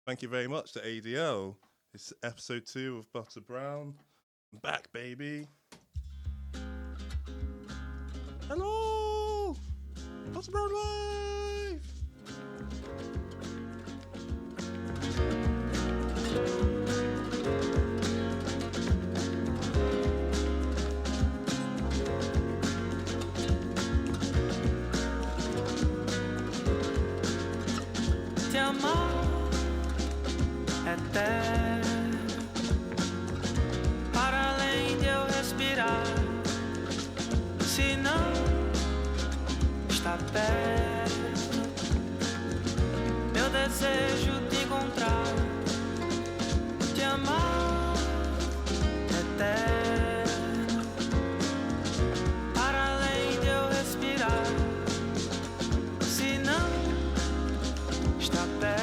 Thank you very much to ADL. It's episode 2 of Butter Brown. I'm back, baby. Hello! Butter Brown Live! Te amar eterno, para além de eu respirar. Se não está perto, meu desejo te encontrar, te amar eterno, para além de eu respirar. Se não está perto,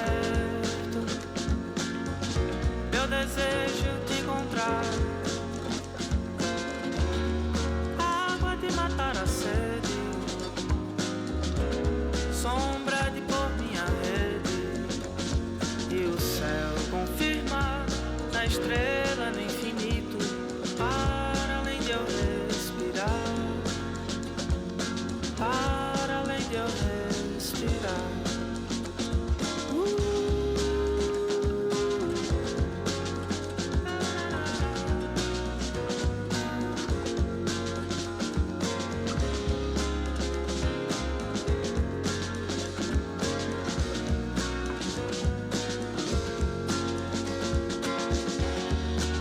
meu desejo te encontrar. A água de matar a sede, sombra de pôr minha rede, e o céu confirma na estrela, no infinito, para além de eu respirar, para além de eu respirar.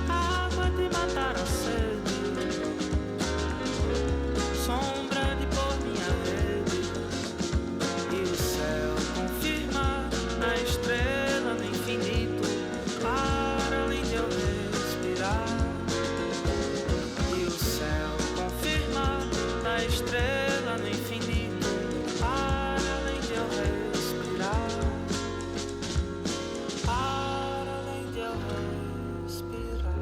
Água de matar a sede, sombra de pôr minha rede, e o céu confirma na estrela, no infinito, para além de eu respirar. E o céu confirma na estrela, no infinito, para além de eu respirar, para além de eu respirar.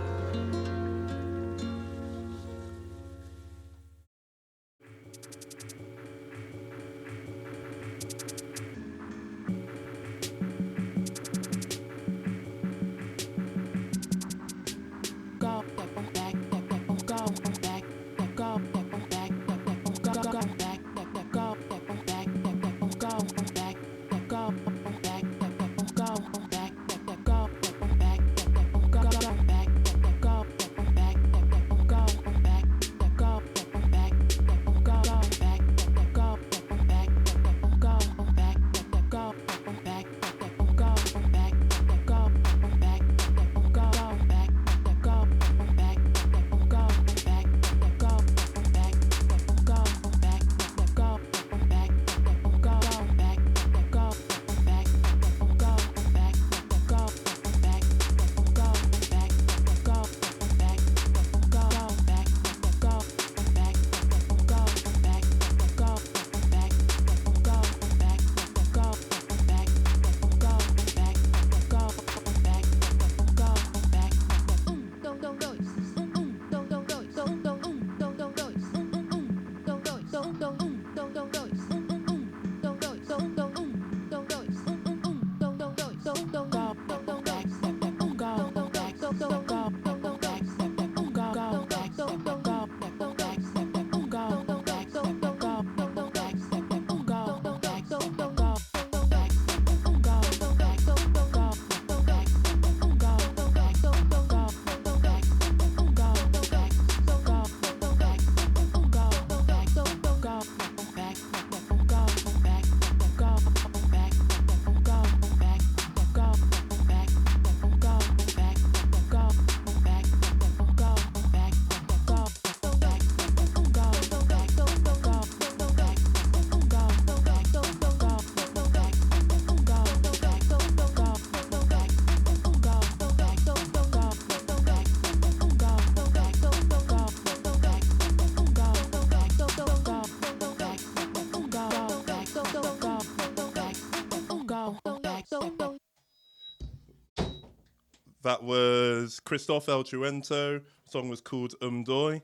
That was Christophe El Truento. The song was called Doy.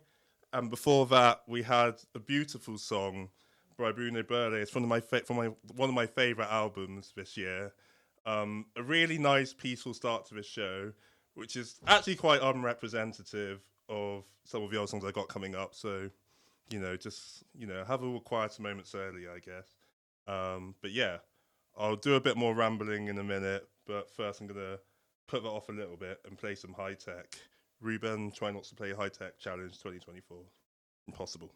And before that, we had a beautiful song by Bruno Burle. It's one of my favorite albums this year. A really nice, peaceful start to this show, which is actually quite unrepresentative of some of the other songs I got coming up. So, just have a quieter moments early, I guess. But yeah, I'll do a bit more rambling in a minute. But first, I'm gonna put that off a little bit and play some high tech. Ruben, try not to play high tech challenge 2024. Impossible.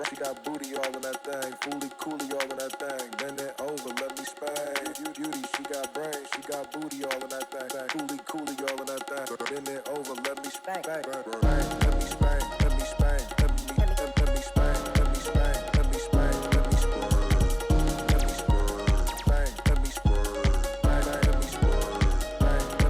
She got booty all in that thing, fooly cooly all in that thing. Bend it over, let me spank. Beauty, she got brains, she got booty all in that thing, fooly cooly all in that thing. Bend it over, let me spank. Let me spank, let me spank, let me spank, let me spank, let me spank, let me spank, let me spank, let me spank, let me spank, let me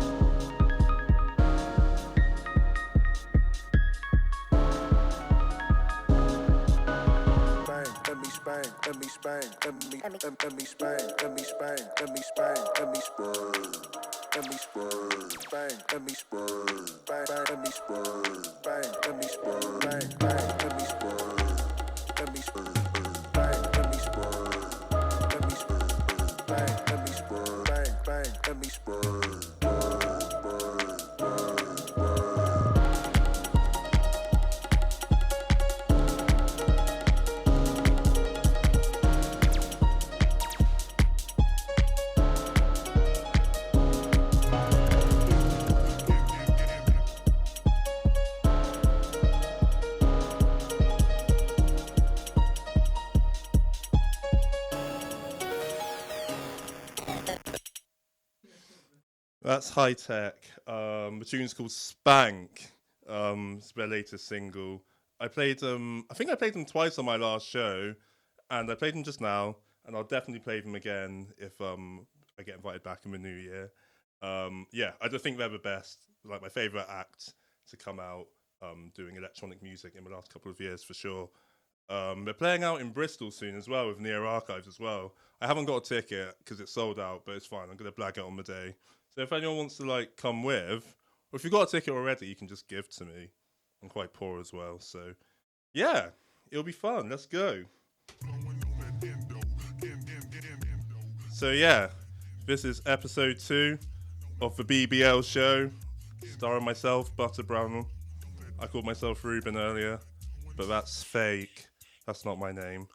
spank, let me That's high tech. The tune's called Spank. It's their latest single. I played them. I think I played them twice on my last show, and I played them just now, and I'll definitely play them again if I get invited back in the new year. Yeah, I just think they're the best. Like my favorite act to come out doing electronic music in the last couple of years for sure. They're playing out in Bristol soon as well with Near Archives as well. I haven't got a ticket because it's sold out, but it's fine. I'm gonna blag it on the day. So if anyone wants to like come with, or if you've got a ticket already, you can just give to me. I'm quite poor as well, so yeah, it'll be fun. Let's go. So yeah, this is episode 2 of the BBL show, starring myself, Butter Brown. I called myself Ruben earlier, but that's fake. That's not my name.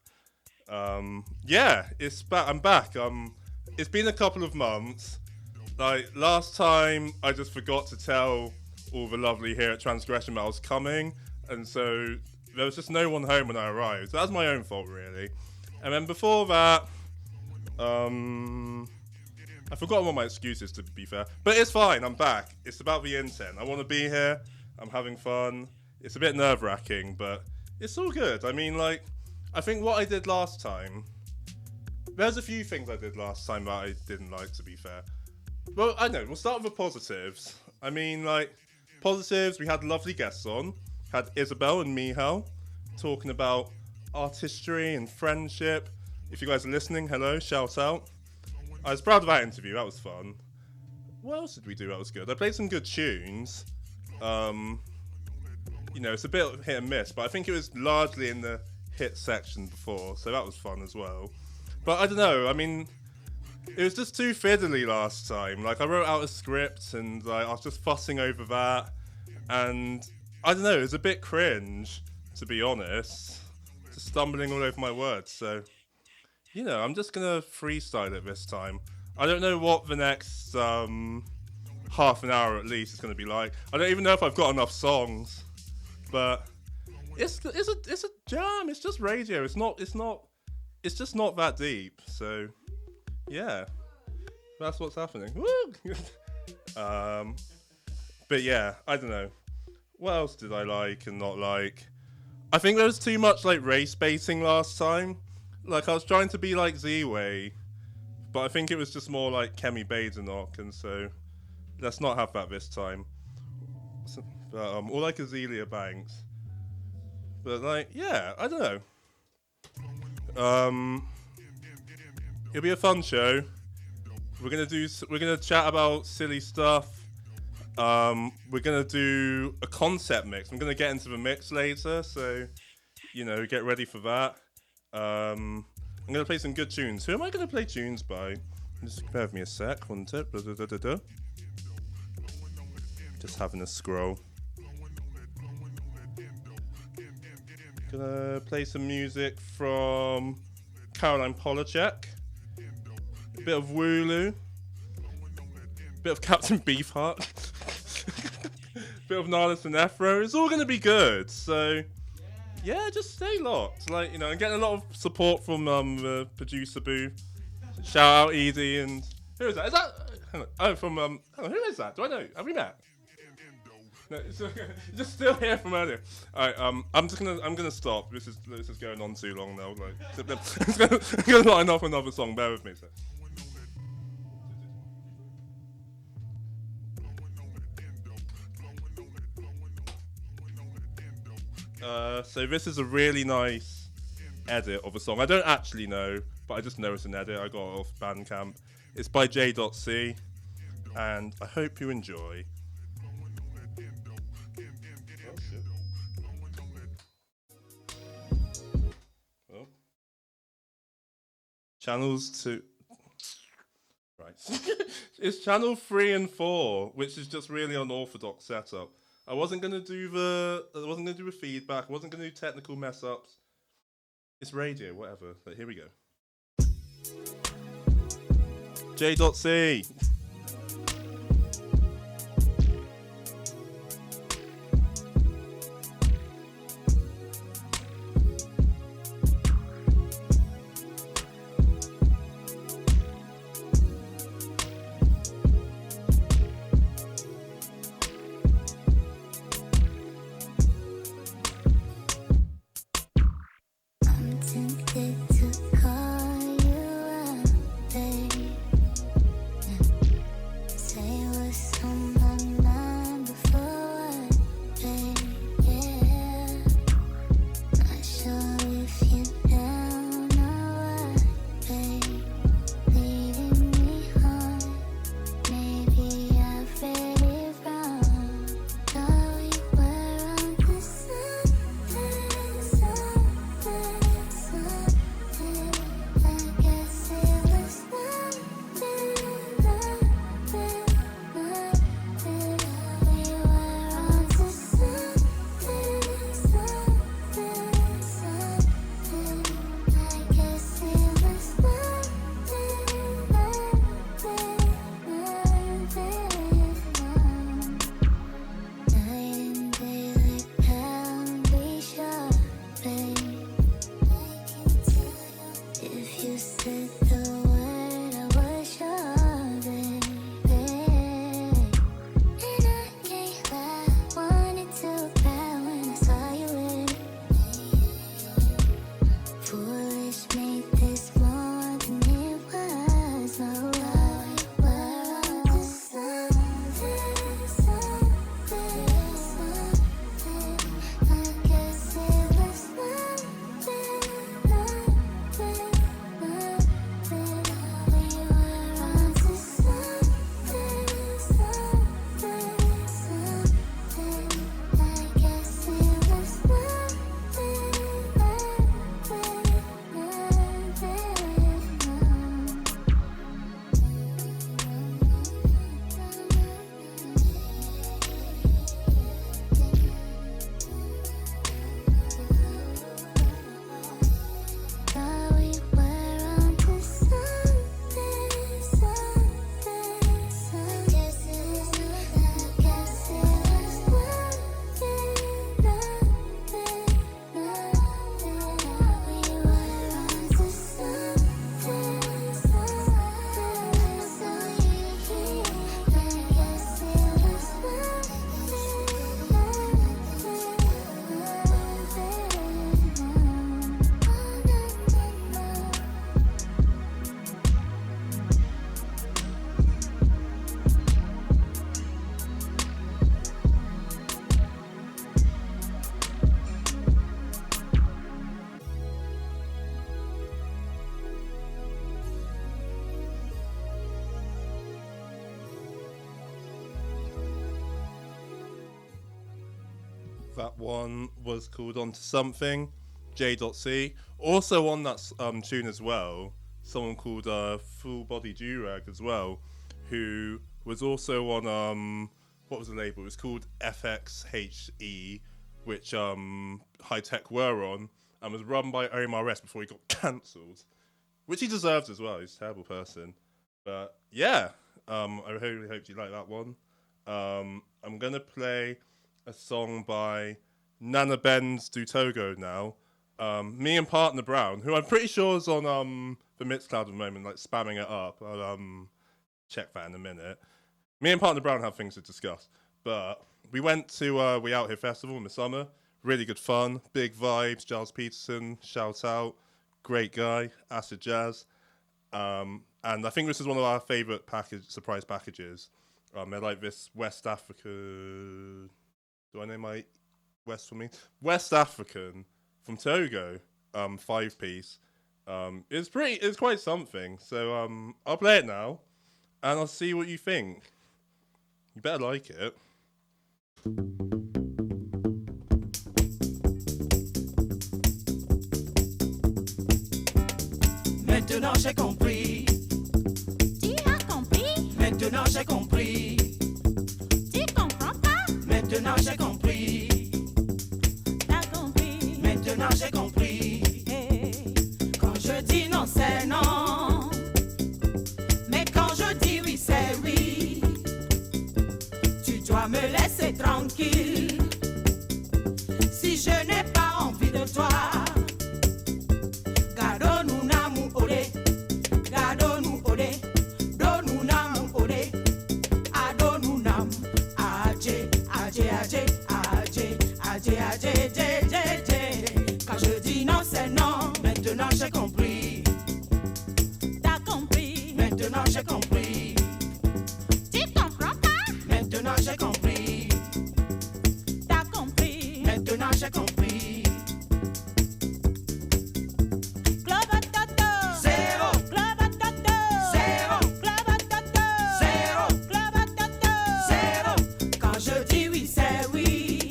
Yeah, it's back. I'm back. It's been a couple of months. Like last time, I just forgot to tell all the lovely here at Transgression that I was coming, and so there was just no one home when I arrived. So that's my own fault, really. And then before that, I forgot what my excuses, to be fair, but it's fine. I'm back. It's about the intent. I want to be here. I'm having fun. It's a bit nerve-wracking, but it's all good. I mean, like, I think what I did last time. There's a few things I did last time that I didn't like, to be fair. Well, I know. We'll start with the positives. I mean, like, positives, we had lovely guests on. Had Isabel and Michal talking about artistry and friendship. If you guys are listening, hello, shout out. I was proud of that interview. That was fun. What else did we do that was good? I played some good tunes. you know, it's a bit hit and miss, but I think it was largely in the hit section before, so that was fun as well. But I don't know, I mean, it was just too fiddly last time. Like, I wrote out a script and like I was just fussing over that, and I don't know, it was a bit cringe, to be honest. Just stumbling all over my words, so, you know, I'm just gonna freestyle it this time. I don't know what the next half an hour at least is gonna be like. I don't even know if I've got enough songs, but it's a jam. It's just radio. It's just not that deep. So yeah, that's what's happening. Woo! But yeah, I don't know. What else did I like and not like? I think there was too much like race baiting last time. Like I was trying to be like Z-Way, but I think it was just more like Kemi Badenoch, and so let's not have that this time. But or like Azealia Banks. But like, yeah, I don't know. It'll be a fun show. We're gonna chat about silly stuff. We're gonna do a concept mix. I'm gonna get into the mix later, so you know, get ready for that. I'm gonna play some good tunes. Who am I gonna play tunes by? Just bear with me a sec. One tip. Just having a scroll. Gonna play some music from Caroline Polachek. A bit of Wooloo. A bit of Captain Beefheart. Bit of Nihilus and Afro. It's all gonna be good. So yeah, just stay locked. Like, you know, I'm getting a lot of support from the producer booth. Shout out Edie and who is that? Is that hang on. Oh, from hang on, who is that? Do I know? Have we met? No, it's just still here from earlier. Alright, I'm gonna stop. This is going on too long now. Like, I'm gonna line up another song. Bear with me, sir. So this is a really nice edit of a song. I don't actually know, but I just know it's an edit. I got it off Bandcamp. It's by J.C, and I hope you enjoy. Oh. Channels 2. Right. It's channel 3 and 4, which is just really unorthodox setup. I wasn't gonna do the feedback. I wasn't gonna do technical mess ups. It's radio, whatever. But here we go. J.C. I'm tempted to call you up, babe. That one was called On to Something, J.C. Also on that tune as well, someone called Full Body Durag as well, who was also on, what was the label? It was called FXHE, which High Tech were on, and was run by Omar S before he got cancelled, which he deserves as well. He's a terrible person. But yeah, I really hope you like that one. I'm going to play a song by Nana Benz do Togo now. Me and Partner Brown, who I'm pretty sure is on the Mixcloud at the moment, like spamming it up. I'll check that in a minute. Me and Partner Brown have things to discuss, but we went to We Out Here Festival in the summer. Really good fun, big vibes. Giles Peterson, shout out, great guy. Acid Jazz, and I think this is one of our favourite surprise packages. They're like this West Africa. Do I know my West for me? West African from Togo, 5-piece. It's quite something. So I'll play it now, and I'll see what you think. You better like it. Maintenant j'ai compris. Tu as compris? Maintenant j'ai compris. Tu comprends pas? Maintenant j'ai compris. T'as compris? Maintenant j'ai compris. Quand je dis non, c'est non. Mais quand je dis oui, c'est oui. Tu dois me laisser tranquille. Si je n'ai pas envie de toi, gardons-nous namu ore. Gardons-nous ore. Donne-nous namu ore. Adonne-nous nam. Adje, adje, adje, adje, adje, adje, adje, adje. Quand je dis non, c'est non. Maintenant j'ai compris. T'as compris? Maintenant j'ai compris. Tu comprends pas? Maintenant j'ai compris. T'as compris? Maintenant j'ai compris. Club à Toto! Zéro. Club à Toto! Zéro. Club à Toto! Zéro. Club à Toto! Zéro. Quand je dis oui, c'est oui.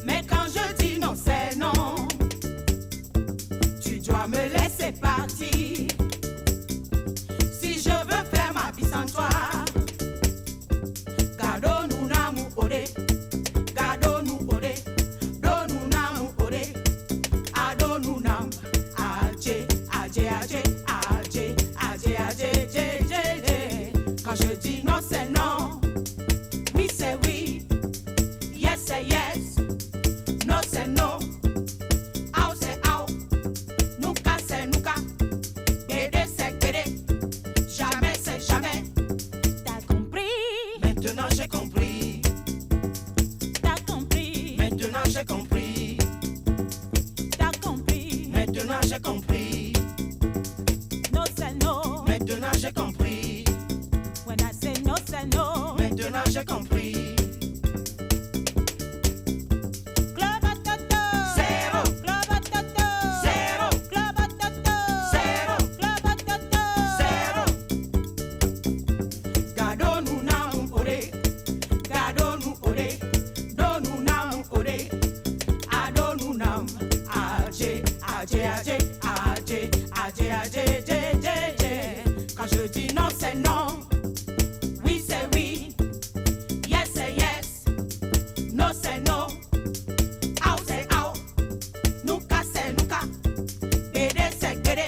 Mais quand je dis non, c'est non. Tu dois me laisser partir. Si je veux faire ma vie sans toi, gardons-nous namu ore. Gardons-nous ore. Donne-nous namu ore. Adonne-nous nam. Adje, adje, adje, adje, adje, adje, adje, adje. Quand je dis non, c'est non. Oui, c'est oui. Yes, c'est yes. No, c'est no. Out, c'est out. Nuka, c'est nuka. Guédé, c'est guédé. Jamais, c'est jamais. T'as compris? Maintenant, j'ai compris. T'as compris? Maintenant, j'ai compris. T'as compris? Maintenant, j'ai compris. No, c'est no. Maintenant, j'ai compris. When I say no, c'est no. Maintenant, j'ai compris. Club à Toto! Zéro. Club à Toto! Zéro. Club à Toto! Zéro. Club à Toto! Zéro. Gardons-nous namu ore. Gardons-nous ore. Donne-nous namu ore. Adonne-nous nam. Adje, adje, adje, adje, adje, adje, adje, adje. Quand je dis non, c'est non. Oui, c'est oui. Yes, c'est yes. No, c'est no. Out, c'est out. Nuka, c'est nuka. Guédé, c'est guédé.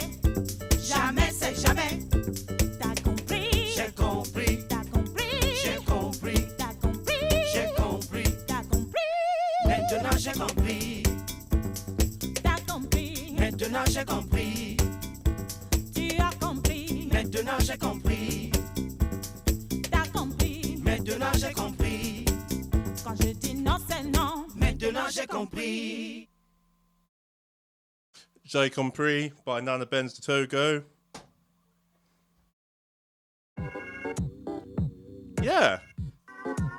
Jamais, c'est jamais. T'as compris? J'ai compris. T'as compris? J'ai compris. T'as compris? J'ai compris. T'as compris? Maintenant, j'ai compris. T'as compris? Maintenant, j'ai compris. Tu as compris? Maintenant, j'ai compris. T'as compris? Maintenant, j'ai compris. Quand je dis non, c'est non. Maintenant, j'ai compris. J'ai Compris by Nana Benz de Togo. Yeah.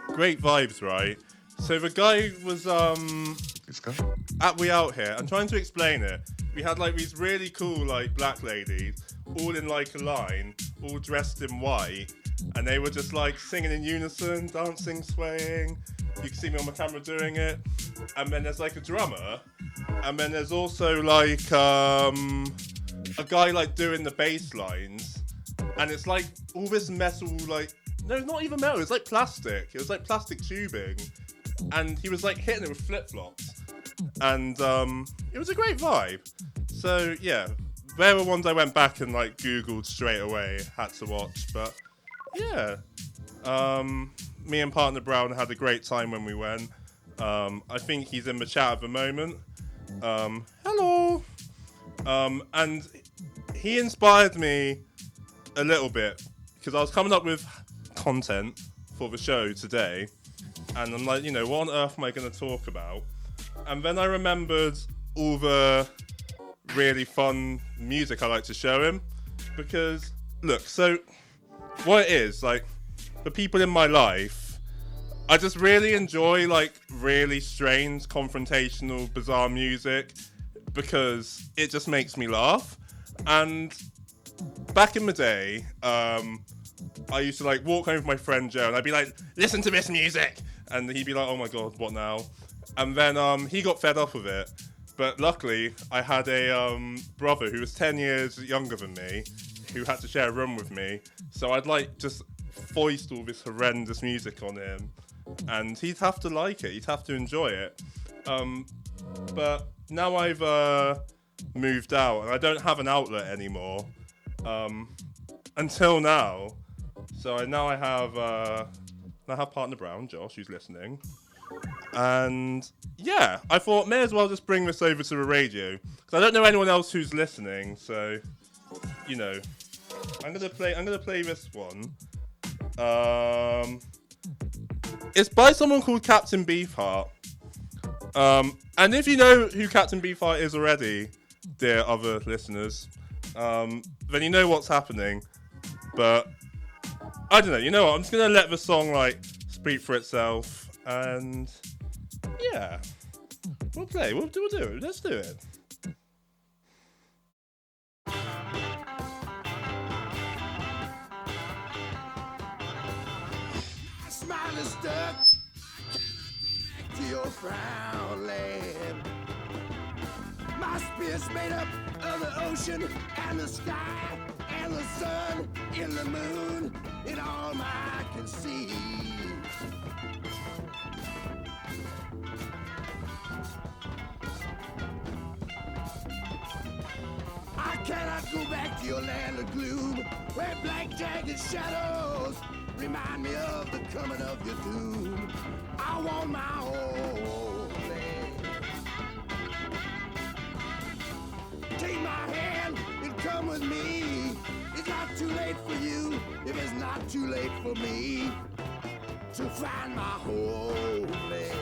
Great vibes, right? So the guy was at We Out Here. I'm trying to explain it. We had like these really cool like black ladies, all in like a line, all dressed in white, and they were just like singing in unison, dancing, swaying, You can see me on my camera doing it. And then there's like a drummer. And then there's also like a guy like doing the bass lines. And it's like all this metal, like, no, not even metal, it's like plastic. It was like plastic tubing. And he was like hitting it with flip-flops. And it was a great vibe. So yeah, there were ones I went back and like Googled straight away, had to watch. But yeah, me and partner Brown had a great time when we went. I think he's in the chat at the moment. Hello. And he inspired me a little bit because I was coming up with content for the show today, and I'm like, you know, what on earth am I going to talk about? And then I remembered all the really fun music I like to show him, because look, so what it is, like, the people in my life, I just really enjoy like really strange, confrontational, bizarre music because it just makes me laugh. And back in the day, I used to like walk home with my friend Joe, and I'd be like, "Listen to this music," and he'd be like, "Oh my god, what now?" And then he got fed up with it. But luckily, I had a brother who was 10 years younger than me, who had to share a room with me. So I'd like just foist all this horrendous music on him, and he'd have to like it. He'd have to enjoy it. But now I've moved out, and I don't have an outlet anymore. Until now. So I have partner Brown, Josh, who's listening. And yeah, I thought may as well just bring this over to the radio, because I don't know anyone else who's listening. So, you know, I'm gonna play this one. It's by someone called Captain Beefheart. And if you know who Captain Beefheart is already, dear other listeners, then you know what's happening. But I don't know. You know what? I'm just gonna let the song like speak for itself, and yeah, we'll play. We'll do it. Let's do it. Smile is stuck to your frown land. My spirit's made up of the ocean and the sky and the sun and the moon and all I can see. I cannot go back to your land of gloom, where black jagged shadows remind me of the coming of your doom. I want my own land. Take my hand and come with me. It's not too late for you if it's not too late for me to find my homeland.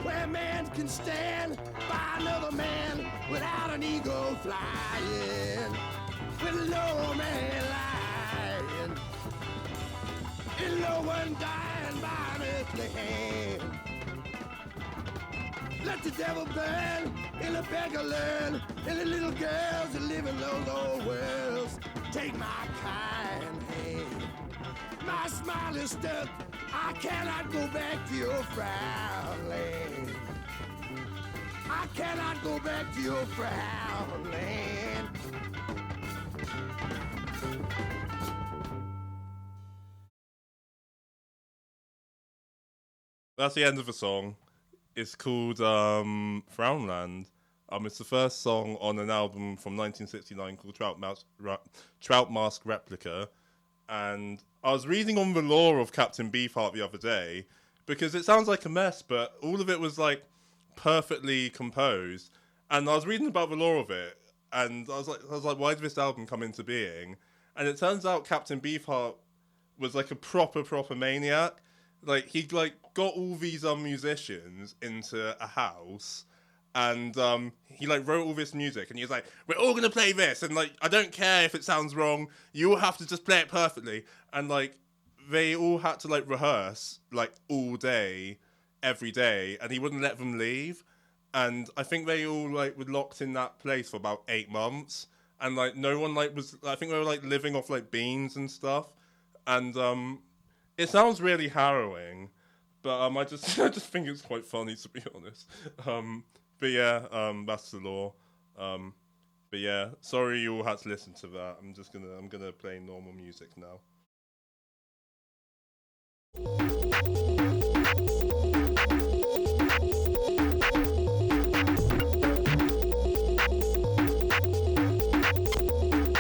Where man can stand by another man without an ego flying, with no man lying, and no one dying by an earthly hand. Let the devil burn, and the beggar learn, and the little girls that live in those old worlds take my kind hand. My smile is stuck, I cannot go back to your frown land. I cannot go back to your frown land. That's the end of the song. It's called Frownland. It's the first song on an album from 1969 called Trout Mask Replica. And I was reading on the lore of Captain Beefheart the other day, because it sounds like a mess, but all of it was like perfectly composed. And I was reading about the lore of it, and I was like, why did this album come into being? And it turns out Captain Beefheart was like a proper maniac. Like, he like got all these musicians into a house, and he like wrote all this music, and he was like, we're all gonna play this, and like, I don't care if it sounds wrong, you all have to just play it perfectly. And like, they all had to like rehearse like all day, every day, and he wouldn't let them leave. And I think they all like were locked in that place for about 8 months, and like no one like was, I think they were like living off like beans and stuff. And it sounds really harrowing, but I just I just think it's quite funny, to be honest. But yeah, that's the law. But yeah, sorry you all had to listen to that. I'm gonna play normal music now.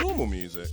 Normal music.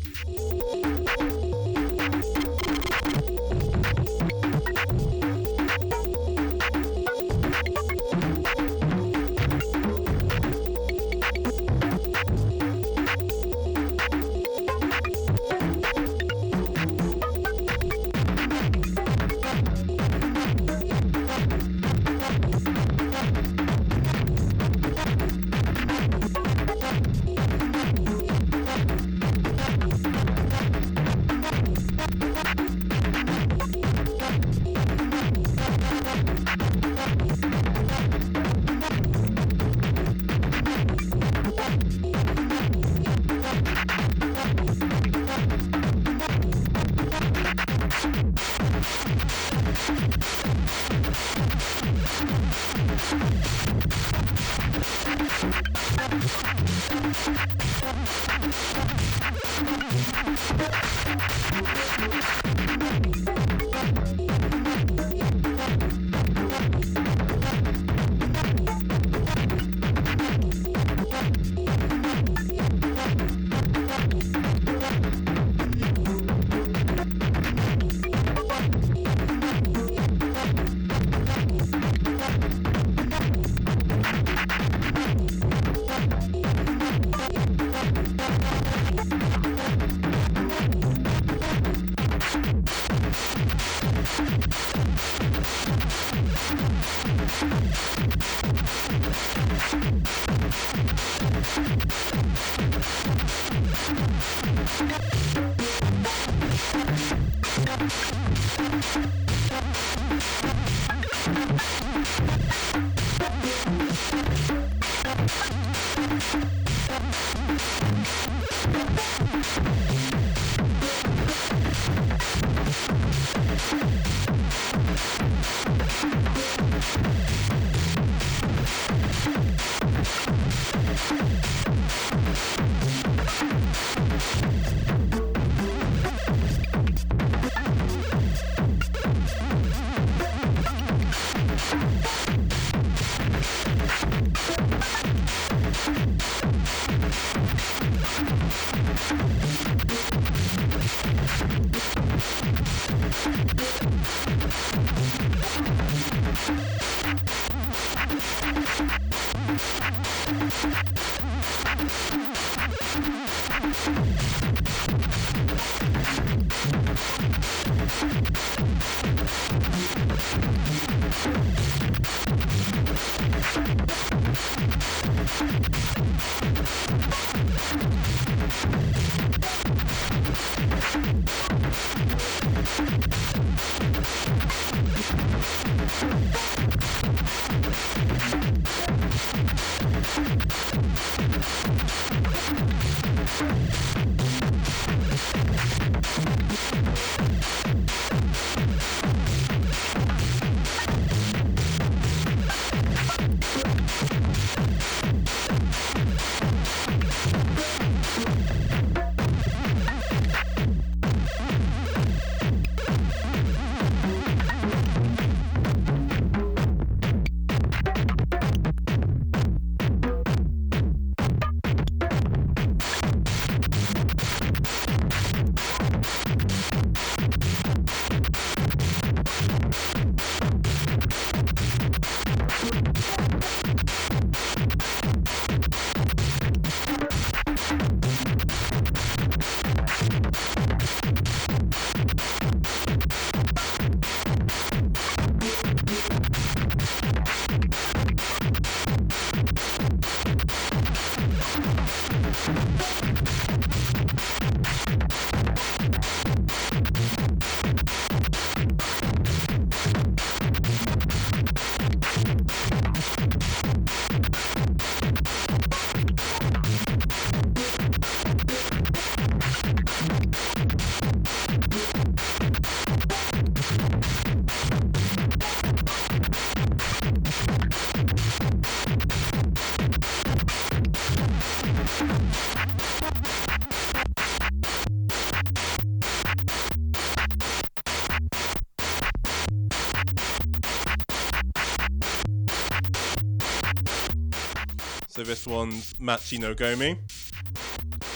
So this one's Machi no Gomi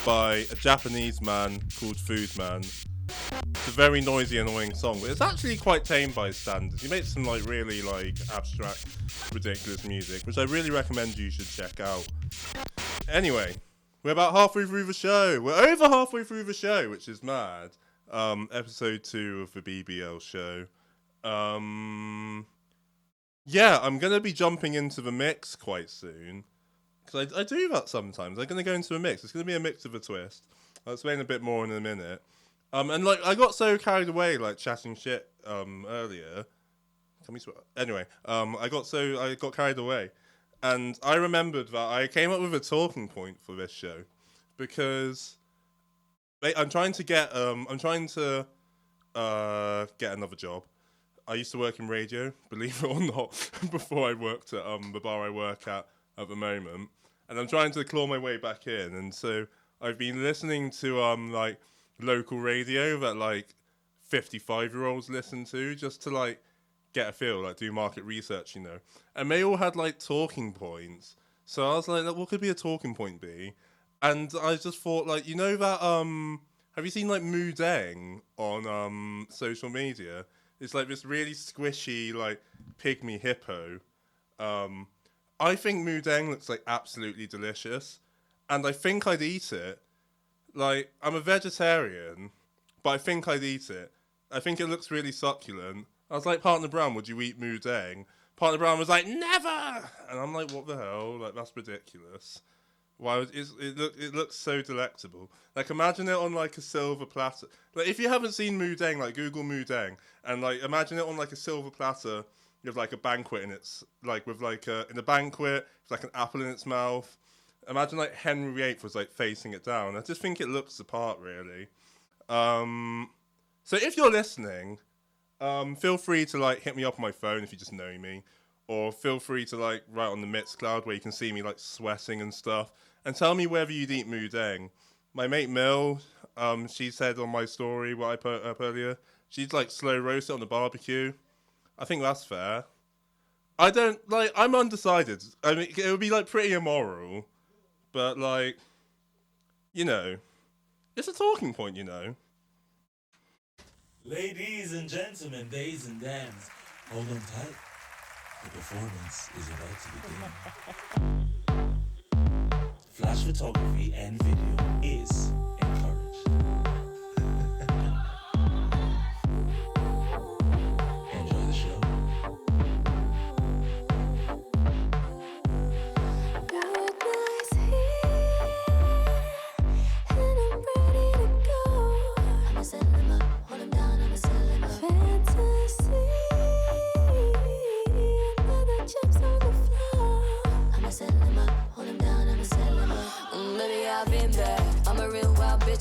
by a Japanese man called Food Man. It's a very noisy, annoying song, but it's actually quite tame by his standards. He makes some like really like abstract, ridiculous music, which I really recommend you should check out. Anyway, we're about halfway through the show. We're over halfway through the show, which is mad. Episode 2 of the BBL show. Yeah, I'm gonna be jumping into the mix quite soon. Because I do that sometimes. I'm going to go into a mix. It's going to be a mix of a twist. I'll explain a bit more in a minute. And like I got so carried away like chatting shit earlier. Can we swear? Anyway, I got carried away. And I remembered that I came up with a talking point for this show because I'm trying to get another job. I used to work in radio, believe it or not, before I worked at the bar I work at the moment. And I'm trying to claw my way back in, and so I've been listening to like local radio that like 55-year-olds listen to, just to like get a feel, like do market research, you know. And they all had like talking points, so I was like, what could be a talking point be? And I just thought, like, you know that have you seen like Moodeng on social media? It's like this really squishy like pygmy hippo. I think Moodeng looks like absolutely delicious, and I think I'd eat it. Like, I'm a vegetarian, but I think I'd eat it. I think it looks really succulent. I was like, Partner Brown, would you eat Moodeng? Partner Brown was like, never! And I'm like, what the hell? Like, that's ridiculous. Why? It looks so delectable. Like, imagine it on like a silver platter. Like, if you haven't seen Moodeng, like Google Moodeng, and like imagine it on like a silver platter. You have like a banquet in its like with like in a banquet, with like an apple in its mouth. Imagine like Henry VIII was like facing it down. I just think it looks the part, really. So if you're listening, feel free to like hit me up on my phone if you just know me, or feel free to like write on the Mixcloud where you can see me like sweating and stuff, and tell me whether you'd eat Moodeng. My mate Mill, she said on my story what I put up earlier, she'd like slow roast it on the barbecue. I think that's fair. I'm undecided. I mean, it would be like pretty immoral, but like, you know, it's a talking point, you know. Ladies and gentlemen, days and dams, hold on tight. The performance is about to begin. Flash photography and video is encouraged. Enjoy the show.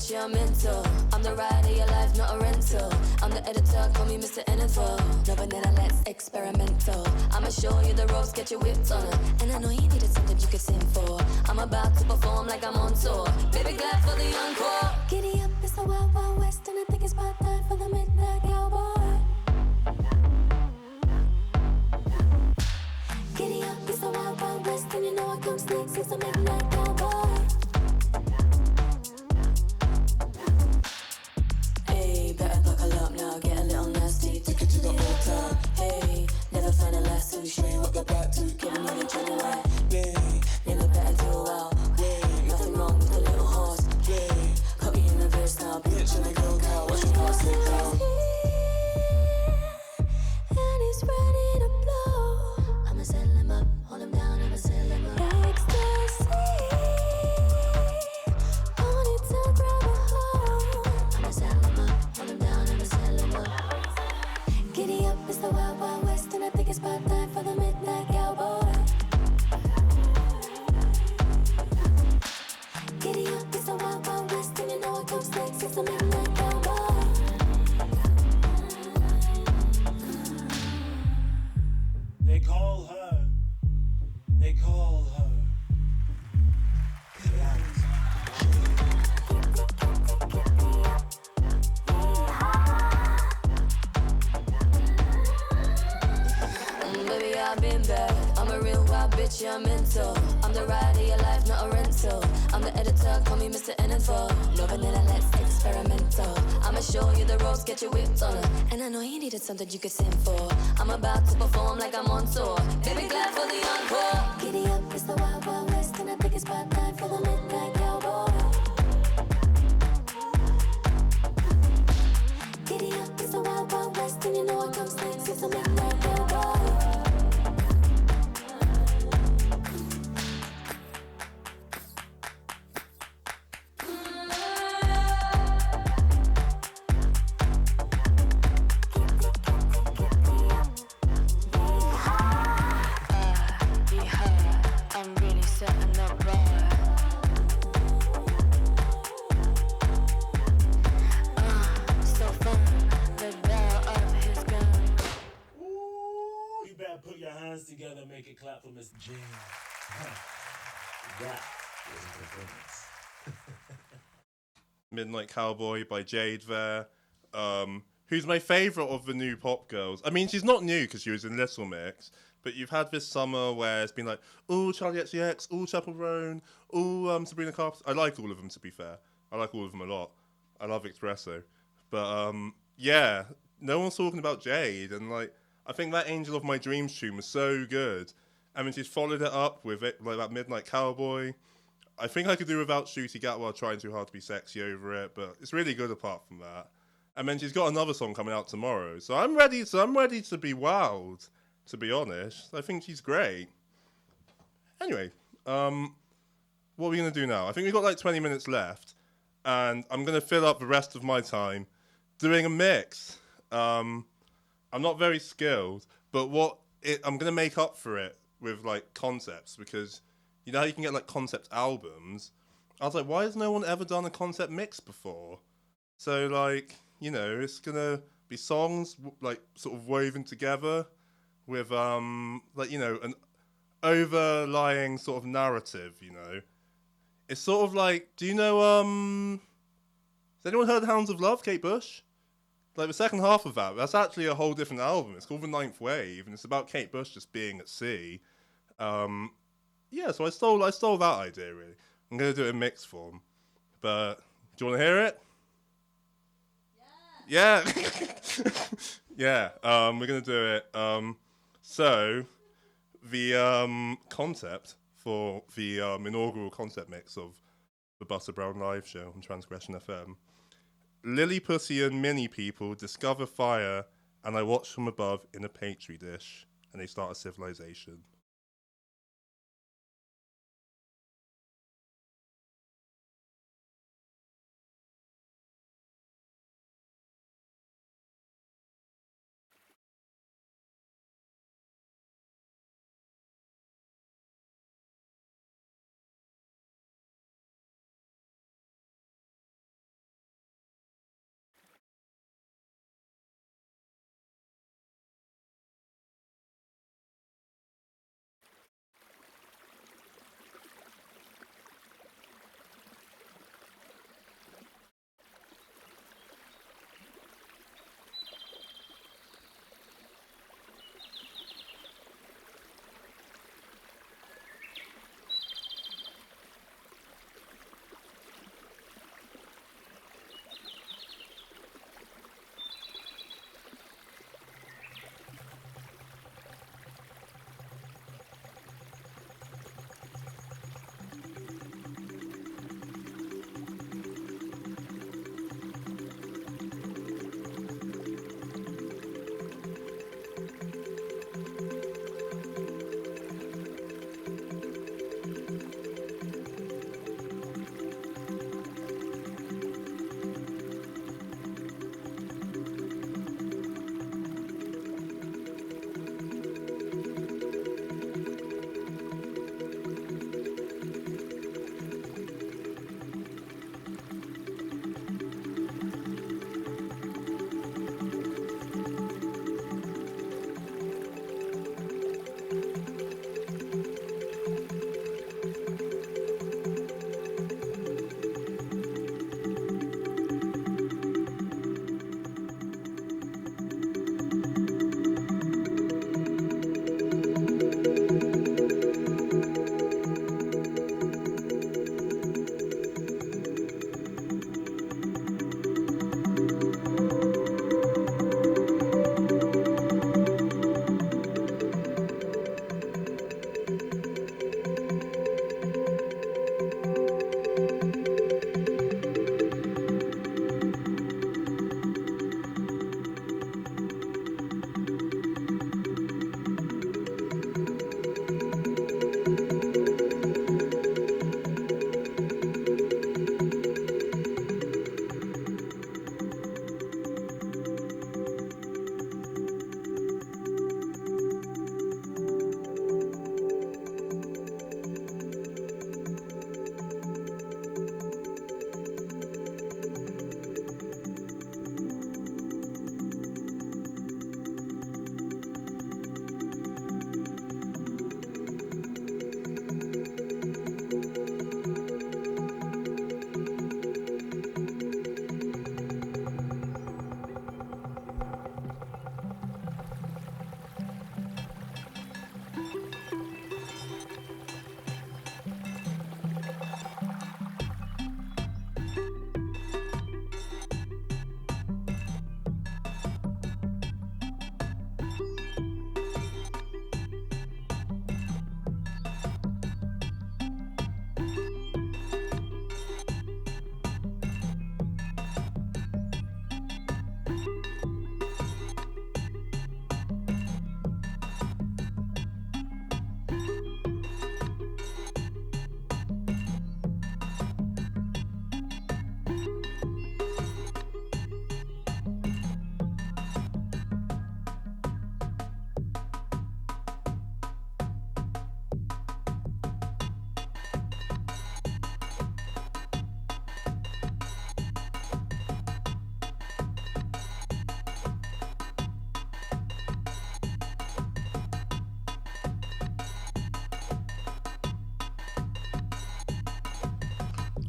Yeah, I'm into. I'm the ride of your life, not a rental. I'm the editor, call me Mr. Info. No vanilla, let's experimental. I'ma show you the ropes, get you whipped on it. And I know you needed something you could sing for. I'm about to perform like I'm on tour. Baby, glad for the encore. Giddy up, it's the wild, wild west. And I think it's about time for the midnight cowboy. Giddy up, it's the wild, wild west. And you know I come sneaks, it's the midnight cowboy. Better buckle up now, get a little nasty. Take it to the altar. Hey, never find a last to show you what the back to. Giving you the genuine. Never better do well. Nothing wrong with the little horse. Put me in the verse now, bitch. And the girl cow, watch your car slip down. And he's ready to blow. I'ma settle him up, hold him down, I'ma settle him up. Ecstasy. I need to grab a hold. I'ma settle him up. Giddy up, it's the wild, wild west. And I think it's about time for the midnight cowboy. Giddy up, it's the wild, wild west. And you know it comes next, it's the midnight cowboy. They call her bitch, yeah, I'm mental. I'm the ride of your life, not a rental. I'm the editor, call me Mr. Info. No vanilla, let's experimental. I'ma show you the ropes, get your whipped on her. And I know you needed something you could sing for. I'm about to perform like I'm on tour. Baby, glad for the encore. Giddy up, it's the Wild Wild West, and I pick a spotlight for the midnight cowboy. Giddy up, it's the Wild Wild West, and you know I come straight since the midnight cowboy. I'm really setting up right. So fun, the barrel of his gun. Ooh, you better put your hands together, make it clap for Mr. James. That was a performance. Midnight Cowboy by Jade there, who's my favourite of the new pop girls. I mean, she's not new because she was in Little Mix, but you've had this summer where it's been like, oh, Charlie XCX, oh, Chappell Roan, oh, Sabrina Carpenter. I like all of them, to be fair. I like all of them a lot. I love Espresso. But, yeah, no one's talking about Jade, and, like, I think that Angel of My Dreams tune was so good. I mean, she's followed it up with it, like that Midnight Cowboy. I think I could do without Shooty Gatwa trying too hard to be sexy over it, but it's really good apart from that. And then she's got another song coming out tomorrow, so I'm ready to be wowed, to be honest. I think she's great. Anyway, what are we gonna do now? I think we've got like 20 minutes left, and I'm gonna fill up the rest of my time doing a mix. I'm not very skilled, but I'm gonna make up for it with like concepts, because you know how you can get like concept albums. I was like, why has no one ever done a concept mix before? So like, you know, it's gonna be songs like sort of woven together with like, you know, an overlying sort of narrative, you know. It's sort of like, do you know has anyone heard Hounds of Love, Kate Bush? Like the second half of that's actually a whole different album. It's called The Ninth Wave, and it's about Kate Bush just being at sea. Yeah, so I stole that idea really. I'm gonna do it in mix form, but do you want to hear it? Yeah. Yeah. We're gonna do it. So the concept for the inaugural concept mix of the Butter Brown live show on Transgression FM. Lilliputian mini people discover fire, and I watch from above in a petri dish, and they start a civilization.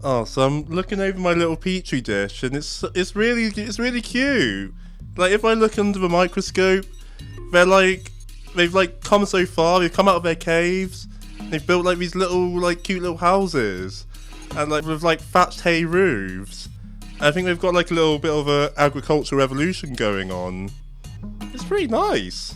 Oh, so I'm looking over my little petri dish, and it's really cute. Like, if I look under the microscope, they've like come so far. They've come out of their caves. They've built like these little like cute little houses, and like with like thatched hay roofs. I think they've got like a little bit of a agricultural revolution going on. It's pretty nice.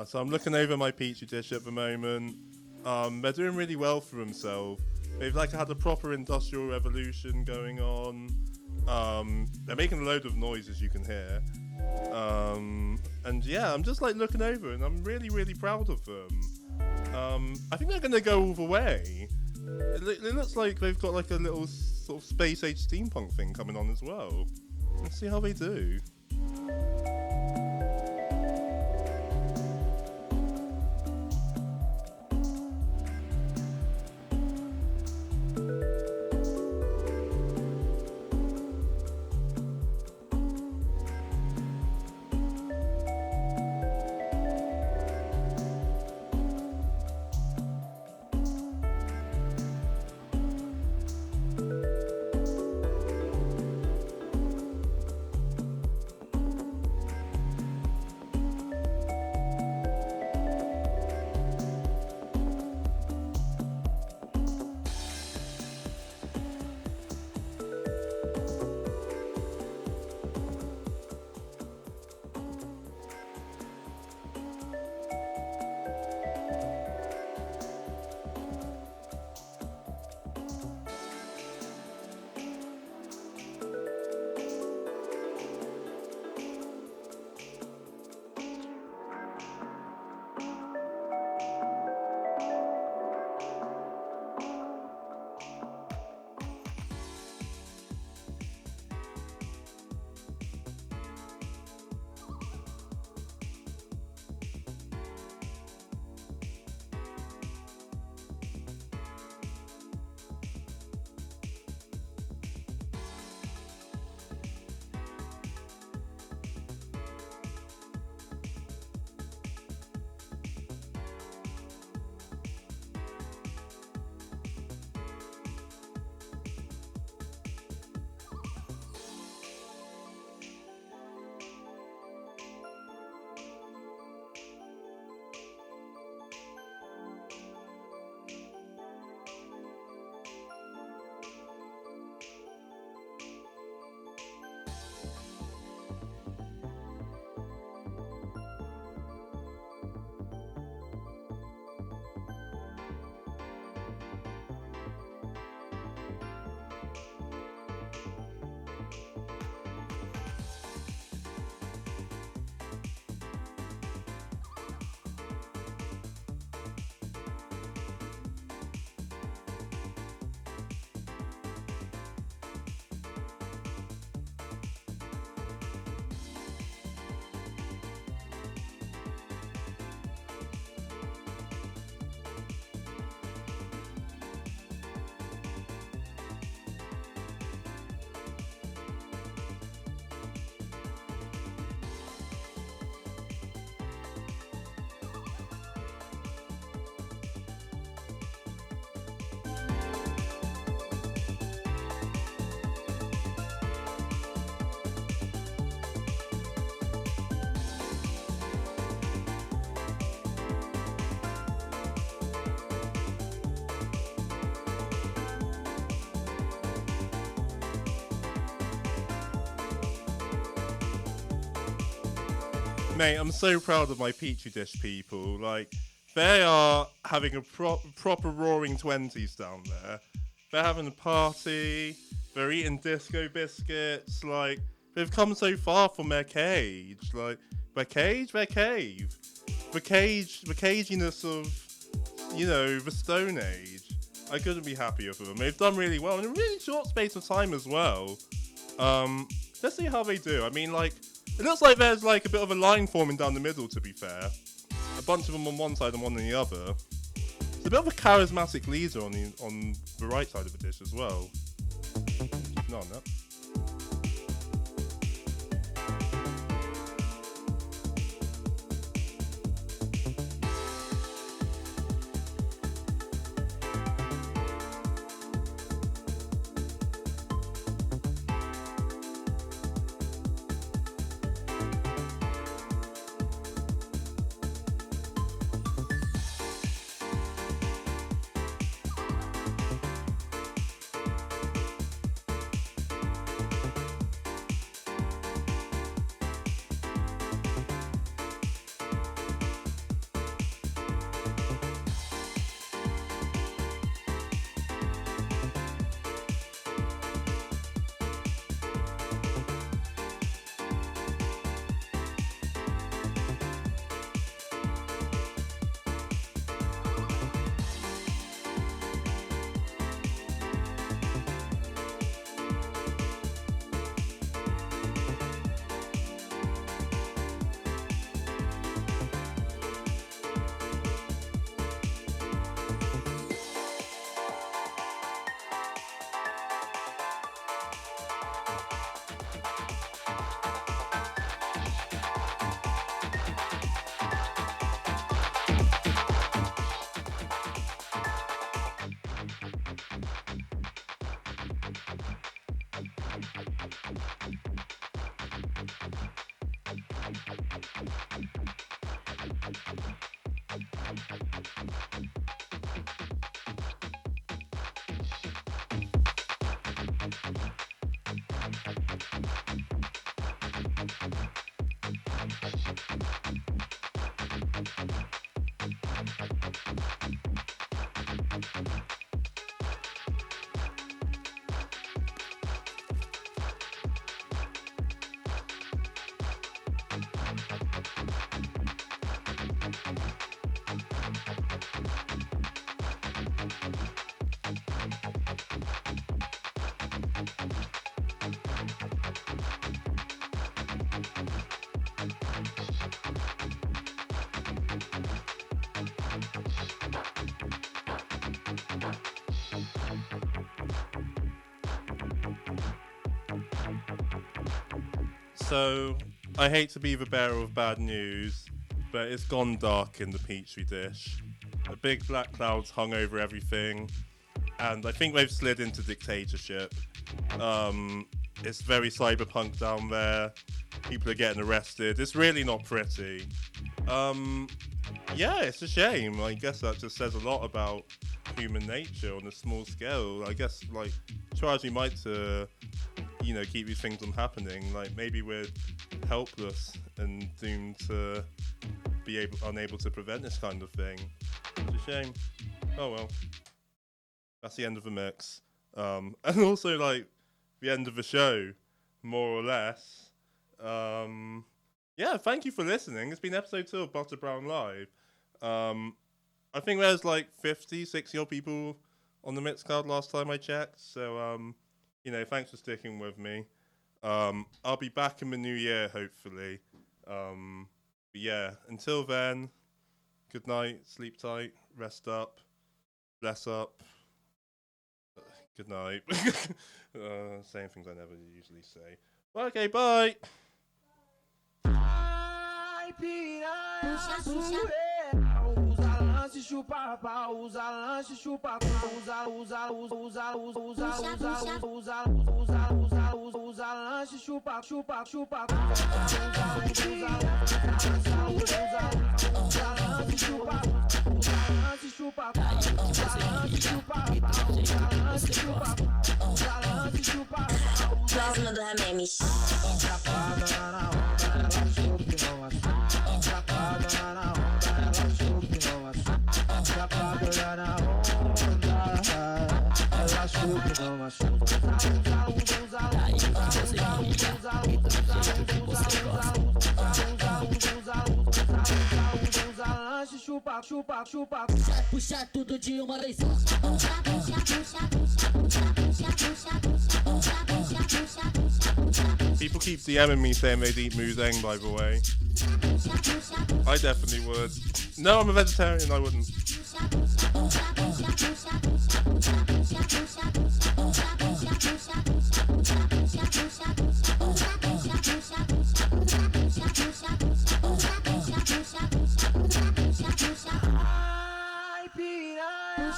So I'm looking over my petri dish at the moment. They're doing really well for themselves. They've like had a proper industrial revolution going on. They're making a load of noise, as you can hear. And yeah, I'm just like looking over and I'm really, really proud of them. I think they're going to go all the way. It looks like they've got like a little sort of space age steampunk thing coming on as well. Let's see how they do. Mate, I'm so proud of my Petri Dish people. Like, they are having a proper roaring 20s down there. They're having a party. They're eating disco biscuits. Like, they've come so far from their cage. Like, their cave. The caginess of, you know, the Stone Age. I couldn't be happier for them. They've done really well in a really short space of time as well. Let's see how they do. I mean, like, it looks like there's like a bit of a line forming down the middle, to be fair. A bunch of them on one side and one on the other. It's a bit of a charismatic leader on the right side of the dish as well. No, no. So, I hate to be the bearer of bad news, but it's gone dark in the Petri Dish. A big black cloud's hung over everything, and I think they've slid into dictatorship. It's very cyberpunk down there. People are getting arrested. It's really not pretty. Yeah, it's a shame. I guess that just says a lot about human nature on a small scale. I guess, like, try might to, you know, keep these things from happening. Like, maybe we're helpless and doomed to be unable to prevent this kind of thing. It's a shame. Oh well. That's the end of the mix. And also, like, the end of the show, more or less. Yeah, thank you for listening. It's been episode 2 of Butter Brown Live. I think there's like 50, 60 odd people on the Mixcloud last time I checked. So, you know, thanks for sticking with me. I'll be back in the new year, hopefully. But yeah, until then, good night, sleep tight, rest up, bless up. Good night. Saying things I never usually say. Well, okay, bye. Chupa pau, usa lanche, chupa pau, usa lanche, chupa Another made me chupa, chupa, chupa. Puxa tudo de uma vez só. People keep DMing me saying they'd eat Muzeng, by the way. I definitely would. No, I'm a vegetarian, I wouldn't. Ai, piranha,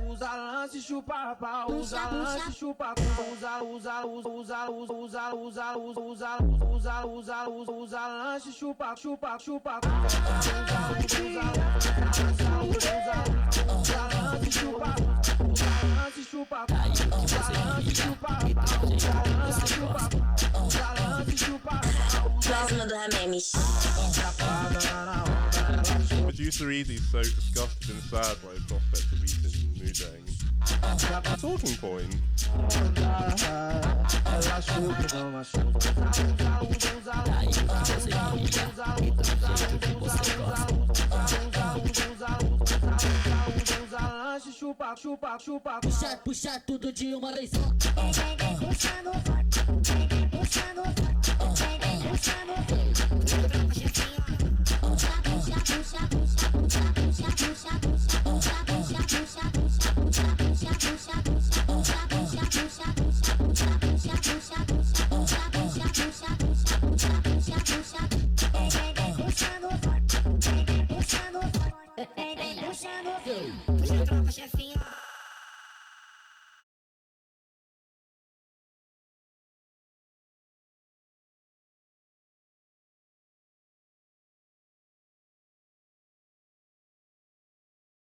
usa lance, chupa pau, usa lance, chupa usa lance, chupa, chupa, chupa Próxima do Hamemi. Producer Easy's so disgusted and sad by the prospect of eating Muzeng. Talking point. Chupa, chupa, chupa. Puxa tudo de uma vez só. Vem puxando forte, vem puxando forte.